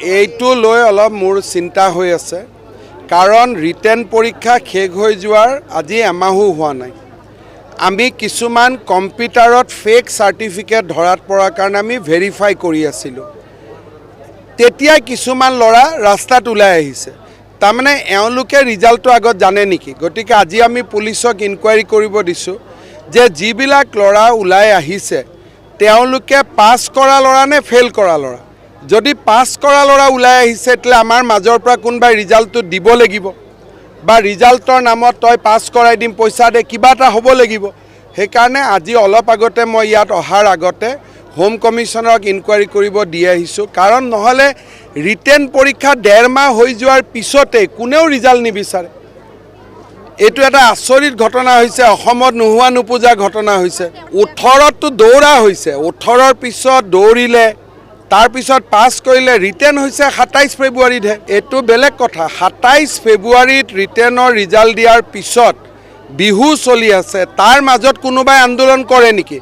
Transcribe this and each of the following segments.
এইটো লৈ অলপ মোৰ চিন্তা হৈ আছে কাৰণ ৰিটেন পৰীক্ষা শেষ হৈ যোৱাৰ আজি এমাহো হোৱা নাই। আমি কিছুমান কম্পিউটাৰত ফেক সাৰ্টিফিকেট ধৰাত পৰাৰ কাৰণে আমি ভেৰিফাই কৰি আছিলোঁ। তেতিয়া কিছুমান ল'ৰা ৰাস্তাত ওলাই আহিছে, তাৰমানে এওঁলোকে ৰিজাল্টটো আগত জানে নেকি? গতিকে আজি আমি পুলিচক ইনকুৱাৰী কৰিব দিছোঁ যে যিবিলাক ল'ৰা ওলাই আহিছে তেওঁলোকে পাছ কৰা ল'ৰা নে ফেইল কৰা ল'ৰা। যদি পাছ কৰা ল'ৰা ওলাই আহিছে তেতিয়াহ'লে আমাৰ মাজৰ পৰা কোনোবাই ৰিজাল্টটো দিব লাগিব বা ৰিজাল্টৰ নামত তই পাছ কৰাই দিম পইচা দে কিবা এটা হ'ব লাগিব। সেইকাৰণে আজি অলপ আগতে মই ইয়াত অহাৰ আগতে হোম কমিশ্যনাৰক ইনকুৱাৰী কৰিব দি আহিছোঁ, কাৰণ নহ'লে ৰিটেন পৰীক্ষা 1.5 মাহ হৈ যোৱাৰ পিছতে কোনেও ৰিজাল্ট নিবিচাৰে। এইটো এটা আচৰিত ঘটনা হৈছে, অসমত নোহোৱা নোপোজা ঘটনা হৈছে। 18তো দৌৰা হৈছে, 18ৰ পিছত দৌৰিলে, তাৰপিছত পাছ কৰিলে, ৰিটেন হৈছে 27 ফেব্ৰুৱাৰীতহে। এইটো বেলেগ কথা। 27 ফেব্ৰুৱাৰীত ৰিটেনৰ ৰিজাল্ট দিয়াৰ পিছত বিহু চলি আছে, তাৰ মাজত কোনোবাই আন্দোলন কৰে নেকি?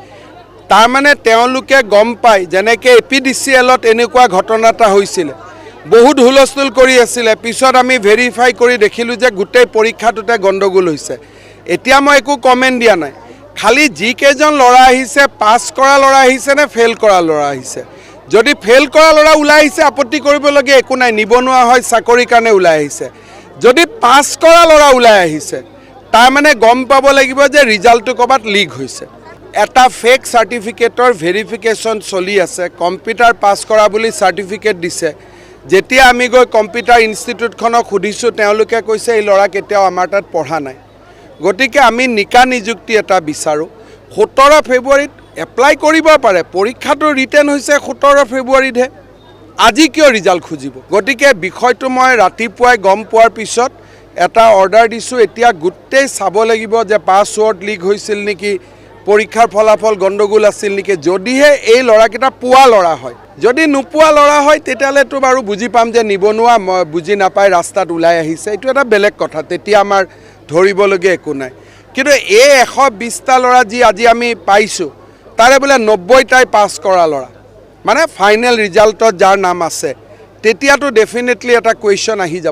তাৰমানে তেওঁলোকে গম পায়, যেনেকৈ APDCLত এনেকুৱা ঘটনা এটা হৈছিলে, বহুত হুলস্থুল কৰি আছিলে, পিছত আমি ভেৰিফাই কৰি দেখিলোঁ যে গোটেই পৰীক্ষাটোতে গণ্ডগোল হৈছে। এতিয়া মই একো কমেণ্ট দিয়া নাই, খালি যিকেইজন ল'ৰা আহিছে পাছ কৰা ল'ৰা আহিছে নে ফেইল কৰা ল'ৰা আহিছে। যদি ফেইল কৰা ল'ৰা ওলাই আহিছে আপত্তি কৰিবলগীয়া একো নাই, নিবনুৱা হয় চাকৰিৰ কাৰণে ওলাই আহিছে। যদি পাছ কৰা ল'ৰা ওলাই আহিছে তাৰমানে গম পাব লাগিব যে ৰিজাল্টটো ক'ৰবাত লিক হৈছে। এটা ফেক চাৰ্টিফিকেটৰ ভেৰিফিকেশ্যন চলি আছে, কম্পিউটাৰ পাছ কৰা বুলি চাৰ্টিফিকেট দিছে। যেতিয়া আমি গৈ কম্পিউটাৰ ইনষ্টিটিউটখনক সুধিছোঁ তেওঁলোকে কৈছে এই ল'ৰা কেতিয়াও আমাৰ তাত পঢ়া নাই। গতিকে আমি নিকা নিযুক্তি এটা বিচাৰোঁ। 17 ফেব্ৰুৱাৰীত এপ্লাই কৰিব পাৰে, পৰীক্ষাটো ৰিটেন হৈছে 17 ফেব্ৰুৱাৰীতহে। আজি কিয় ৰিজাল্ট খুজিব? গতিকে বিষয়টো মই ৰাতিপুৱাই গম পোৱাৰ পিছত এটা অৰ্ডাৰ দিছোঁ। এতিয়া গোটেই চাব লাগিব যে পাছৱৰ্ড লিক হৈছিল নেকি, পৰীক্ষাৰ ফলাফল গণ্ডগোল আছিল নেকি। যদিহে এই ল'ৰাকেইটা পোৱা ল'ৰা হয়, যদি নোপোৱা ল'ৰা হয় তেতিয়াহ'লেতো বাৰু বুজি পাম যে নিবনুৱা বুজি নাপায় ৰাস্তাত ওলাই আহিছে, এইটো এটা বেলেগ কথা, তেতিয়া আমাৰ ধৰিবলগীয়া একো নাই। কিন্তু এই 120টা ল'ৰা যি আজি আমি পাইছোঁ তাৰে বোলে 90টাই পাছ কৰা ল'ৰা, মানে ফাইনেল ৰিজাল্টত যাৰ নাম আছে, তেতিয়াতো ডেফিনেটলি এটা কুৱেশ্যন আহি যাব।